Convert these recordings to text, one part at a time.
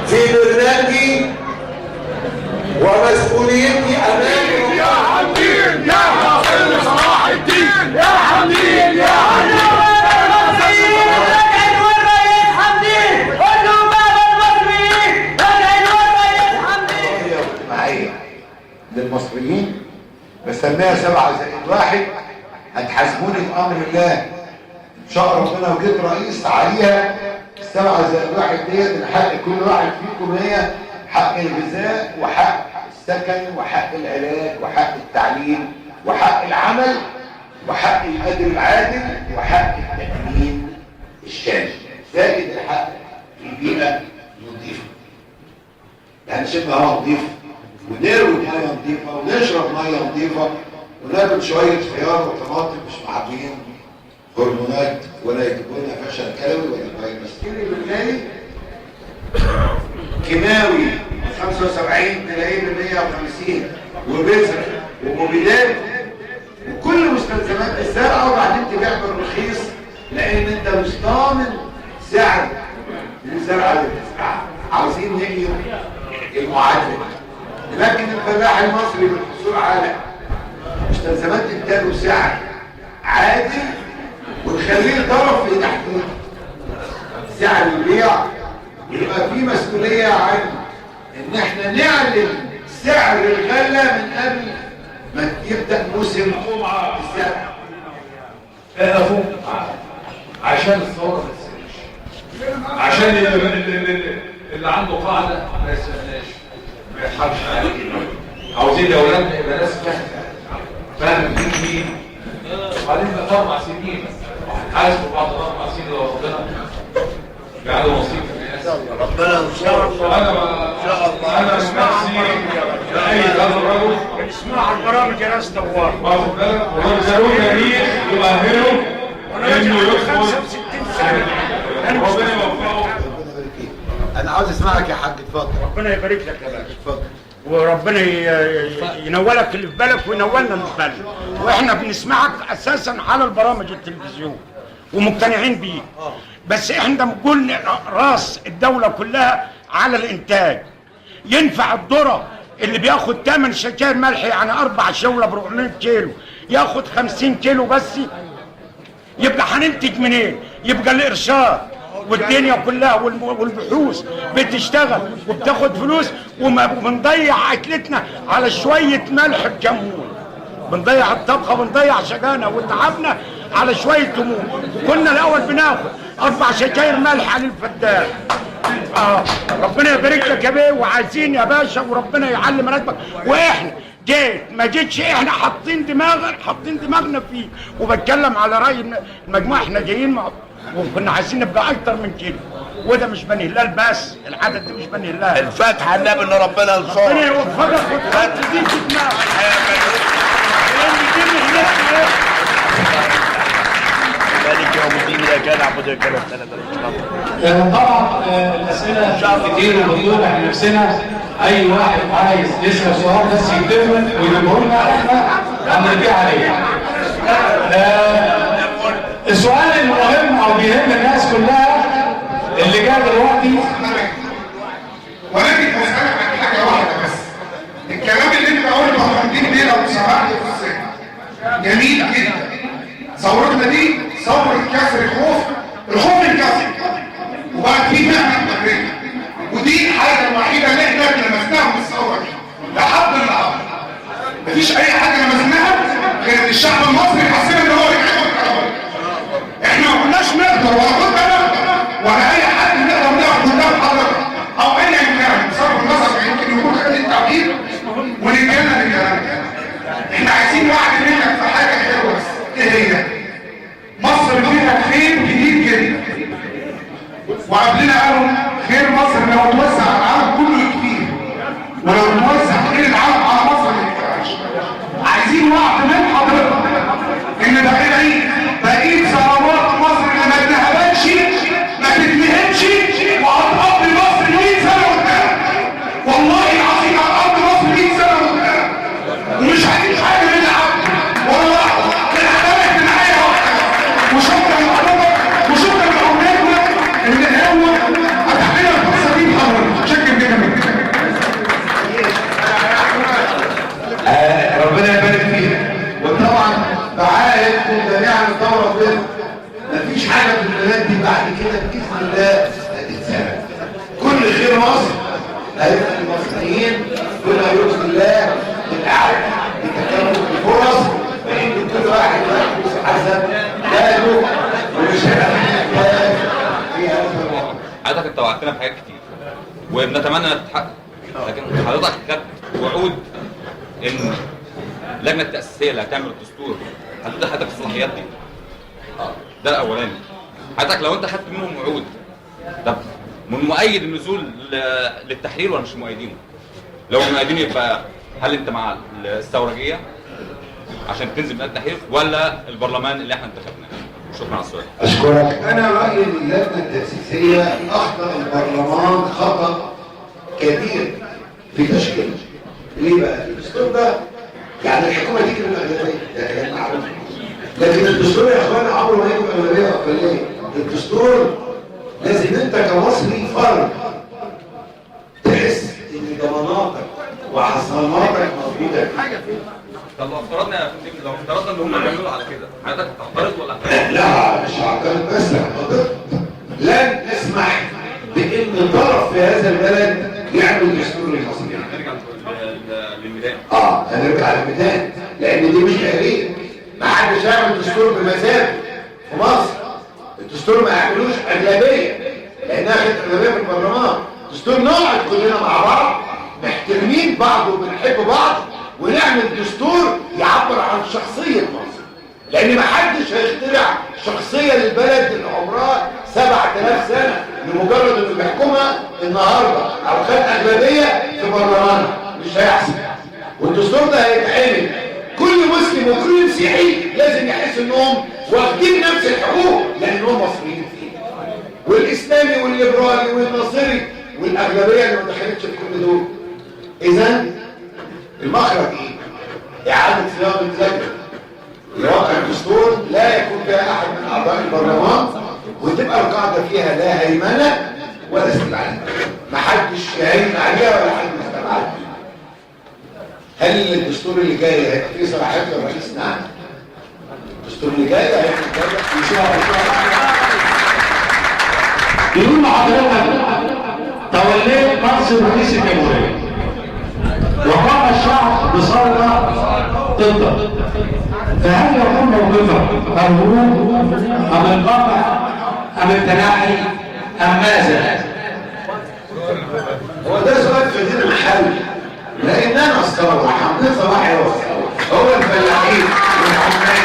في برنامجي ومسؤوليتي امام واحد هتحاسبوني بامر الله ان شاء ربنا، وجيت رئيس عليها 7+1 ديت من حق كل واحد فيكم، هي حق الغذاء وحق السكن وحق العلاج وحق التعليم وحق العمل وحق الأجر العادل وحق التأمين الشامل، زائد الحق في بيئة نظيفة. يعني نشم هواء نظيف ونروي ميه نظيفة ونشرب ميه نظيفة وناكل شوية خيار وطماطم مش معبيين هرمونات ولا يجيبوا لنا فشل كلوي ولا فيروس. بالتالي كيماوي 75 تلاقيه ب 150 وبذر ومبيدات وكل مستلزمات الزرع، وبعدين تبيع بالرخيص لان انت مش ضامن سعر الزرعه اللي بتزرعها. عاوزين نقيم المعادله، لكن الفلاح المصري بالحصول على مستلزمات انتاجه سعر عادل ونخليه طرف في تحديد سعر البيع، يبقى في مسؤوليه عن ان احنا نعلن سعر الغله من قبل ما يبدا موسم الزرع. افهم عشان الثوره ما تسالش، عشان اللي عنده قاعده ما يسالناش، ما يضحكش علينا. عاوزين اولادنا يبقى ناس فاهم مين، وبعدين بقى 4 سنين هنحاسبوا بعد 4 سنين لو ربنا جعله نصيب في الناس. ربنا ان شاء الله انا نفسي اي هذا الرجل اسمع البرامج يا ناس دوار واخد بالك، ويرزقون تاريخ يؤهله انه يدخل 65 سنه. ربنا يوفقه. انا عاوز اسمعك يا حاج، اتفضل. ربنا يبارك لك يا باشا، اتفضل. وربنا ينولك اللي في بالك وينولنا اللي في بالنا، واحنا بنسمعك اساسا على البرامج التلفزيون ومقتنعين بيه، بس احنا بنقول راس الدوله كلها على الانتاج. ينفع الذره اللي بياخد 8 شكاير ملح يعني 4 شوله ب 400 كيلو ياخد 50 كيلو بس؟ يبقى هننتج منين؟ يبقى الارشاد والدنيا كلها والبحوث بتشتغل وبتاخد فلوس، وبنضيع اكلتنا على شويه ملح بكمون، بنضيع الطبخه وبنضيع شجانا وتعبنا على شويه هموم. كنا الاول بناخد 4 شكاير ملح على الفدان. ربنا يبارك لك يا بيه، وعايزين يا باشا وربنا يعلم راتبك. واحنا جيت ما جيتش، احنا حاطين دماغنا فيه، وبتكلم على راي المجموعه. احنا جايين وكنا عايزين نبقى اكتر من كده، وده مش بني هلال بس، العدد ده مش بني هلال. الفاتحه على النبي ان ربنا ينصرك. ربنا يوفقك وتحط دي في دماغك. مالك يوم الدين لا كان اعبد ولا كان طبعا الاسئله كتير وبنوضح لنفسنا. اي واحد عايز يسال سؤال بس يكتبه ويجيبه لنا، احنا هنرجع عليه. السؤال المهم او بيهم الناس كلها اللي جاء دلوقتي، ولكن اسالك عن حاجه واحده بس. الكلام اللي انت قلته يا حمدين بيه لو سمحت في السن جميل جدا. ثورتنا دي ثوره كسر الخوف الكسر، وبعد في فهم التمرين، ودي الحاجه الوحيده اللي احنا لمسناها من الثوره دي لحد النهارده. مفيش اي حاجه لمسناها غير ان الشعب المصري حاسين ان هو يحب القرار. احنا ما كناش نقدر ولا كنا نقدر ولا اي حد نقدر نقف قدام حضرتك او ايا كان بصرف النظر يمكن يكون خد التعبير ونتكلم الكلام. احنا عايزين وعد منك في حاجه حلوه بس. ايه هي؟ مصر فيها خير جديد جدا، وقبلنا قالوا خير مصر لو توزع على العالم كله يكفيه، ولو توزع خير العالم على مصر ما ينفعش. عايزين وعد من حضرتك ان بقيت ثروات مصر اللي ما اتنهبتش ما تتنهبش، وهتقضي مصر 100 سنه قدام. والله العظيم هتقضي مصر 100 سنه قدام، ومش هتجيب حاجه من العبد ولا واحده من الحالات الاجتماعيه واحده. وشكرا لحضرتك وشكرا لحضرتك ان هو فتح لنا الفرصه دي بحضرتك. شكرا جدا. ربنا يبارك فيك. وطبعا بعائد جميعا الدوره بين مفيش حاجه في البلاد دي بعد كده باذن الله هتتسابق. كل خير مصر هيبقى للمصريين، كل باذن الله بالعدل بتكافؤ الفرص، فان حسب ذاته ومش هيبقى في هذا الوضع. حضرتك انت وعدتنا بحاجات كتير وبنتمنى انها تتحقق، لكن حضرتك خدت وعود ان اللجنه التاسيسيه اللي هتعمل الدستور هتدي حضرتك الصلاحيات دي. ده الاولاني. حضرتك لو انت خدت منهم وعود، طب من مؤيد النزول للتحرير ولا مش مؤيدينه؟ لو مؤيدين يبقى هل انت مع الثورجيه عشان تنزل من التحرير ولا البرلمان اللي احنا انتخبناه؟ شكرا على السؤال. اشكرك. انا رايي ان اللجنه التاسيسيه اخطا البرلمان خطا كبير في تشكيله. ليه بقى؟ الدستور ده يعني الحكومه تيجي من الاغلبيه، ده كلام معروف. لكن الدستور يا اخوانا عمره ما يكون اغلبيه واقليه. الدستور لازم انت كمصري فرد تحس ان ضماناتك وحصاناتك موجوده فيه. طب لو افترضنا يا فندم، لو افترضنا ان هم بيعملوا على كده، حضرتك هتعترض ولا هتعترض؟ لا مش هعترض، بس هعترض. لن نسمح بان طرف في هذا البلد يعمل دستور للمصريين. هنرجع للميدان. هنرجع للميدان، لان دي مش آلية. ما حدش يعمل دستور بمزاج في مصر. الدستور ما يعملوش اغلبيه، لانها خدت اغلبيه في البرلمان. دستور نقعد كلنا مع بعض محترمين بعض وبنحب بعض ونعمل دستور يعبر عن شخصيه مصر، لان ما حدش هيخترع شخصيه للبلد اللي عمرها 7000 سنه لمجرد انه بيحكمها النهارده او خد اغلبيه في برلمانها. مش هيحصل. والدستور ده هيتعمل كل مسلم وكل مسيحي لازم يحس انهم واخدين نفس الحقوق لانهم مصريين فيه، والاسلامي والليبرالي والناصري والاغلبيه اللي ما دخلتش في كل دول. اذا المخرج ايه؟ اعاده صياغه اللجنه لواقع الدستور لا يكون فيها احد من اعضاء البرلمان، وتبقى القاعده فيها لا هيمنه ولا استبعاد. ما حدش يهيمن عليها ولا حد يستبعدها. هل الدستور اللي جاي هيبقى فيه صلاحيات للرئيس؟ نعم. الدستور اللي جاي هيبقى ان شاء الله. بيقول لحضرتك توليت منصب رئيس الجمهوريه وقام الشعب بثوره ضدك، فهل يكون موقفك الهروب ام القطع ام التنحي ام ماذا؟ هو ده سؤال في دين المحل، لاننا الثوره حمدين صلاح هو الفلاحين والعمال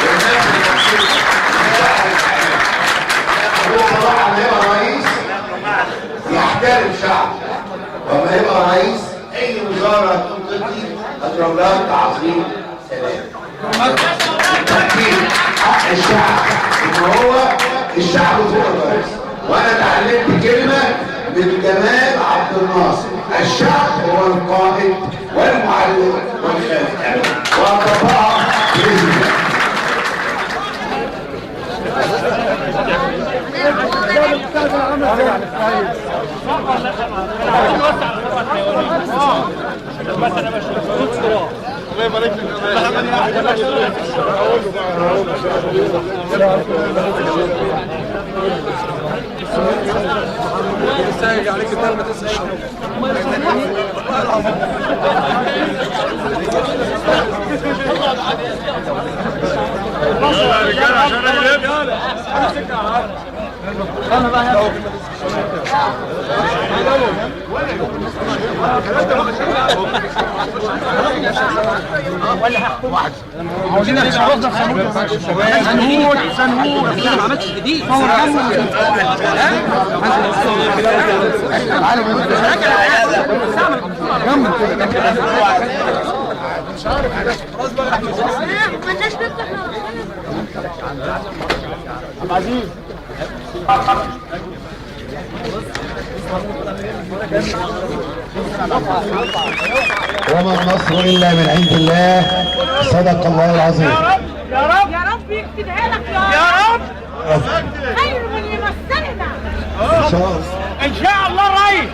والناس المبسوطه هو صلاح لما يبقى رئيس يحترم شعب، وما يبقى رئيس اي وزاره تكون ضدي اضرب لها تعظيم سلام. حق الشعب ان هو الشعب فوق الرئيس. وانا اتعلمت كلمه من جمال عبد الناصر: الشعب هو القائد والمعلم والخالق، وطبعا باذن الله. سهل عليك الكلمة تسأل. يلا يا رجاله عشان رجاله. انا بقى عاوزين نعرفنا سنهود انا ما عملتش جديد وما النصر الا من عند الله، صدق الله العظيم. يا رب يا رب يكتبها لك يا رب خير من يمثلنا ان شاء الله رئيس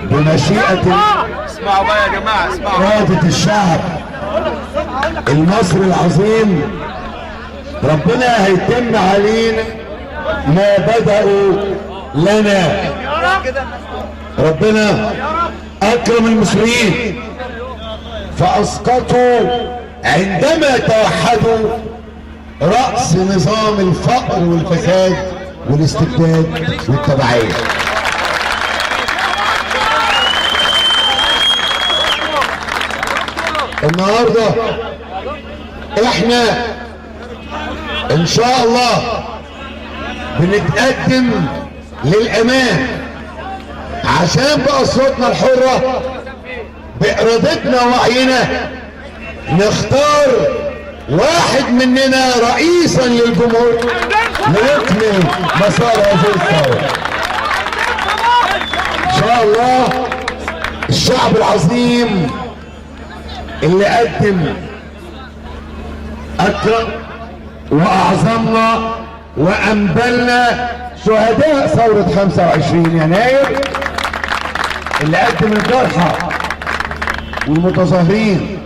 بمشيئة اسمعوا بقى يا جماعه، اسمعوا. إرادة الشعب المصري العظيم. ربنا هيتم علينا ما بدأوا لنا. ربنا أكرم المصريين فأسقطوا عندما توحدوا رأس نظام الفقر والفساد والاستبداد والتبعية. النهارده احنا ان شاء الله بنتقدم للامام عشان باصواتنا الحرة بارادتنا ووعينا نختار واحد مننا رئيسا للجمهور ليكمل مسار هذه الثورة. ان شاء الله الشعب العظيم اللي قدم اكرم واعظمنا وانبلنا شهداء ثورة 25 يناير، اللي قدم الجرحى والمتظاهرين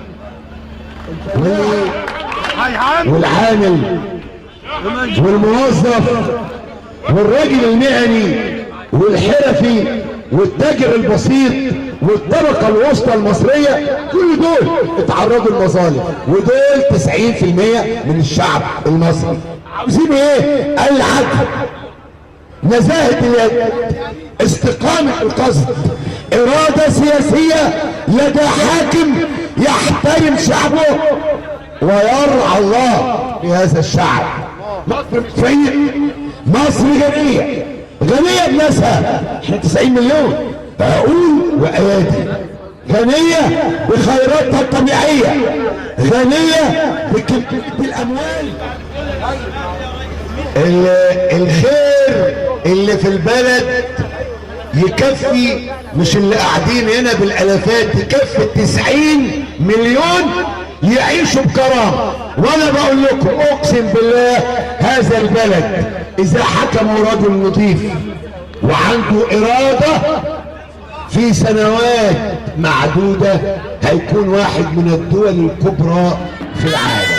والعامل والموظف والراجل المهني والحرفي والتاجر البسيط والطبقة الوسطى المصرية، كل دول اتعرضوا لمظالم، ودول 90% من الشعب المصري. عاوزين ايه؟ العدل، نزاهة اليد، استقامة القصد، إرادة سياسية لدى حاكم يحترم شعبه ويرعى الله بهذا الشعب. مصر مصرية، مصر غنية، غنية بناسها، احنا 90 مليون عقول وأيادي، غنية بخيراتها الطبيعية، غنية بكمية الأموال. الخير اللي في البلد يكفي، مش اللي قاعدين هنا بالالافات، يكفي 90 مليون يعيشوا بكرامه. وانا بقول لكم اقسم بالله هذا البلد اذا حكمه رجل نظيف وعنده اراده في سنوات معدوده هيكون واحد من الدول الكبرى في العالم.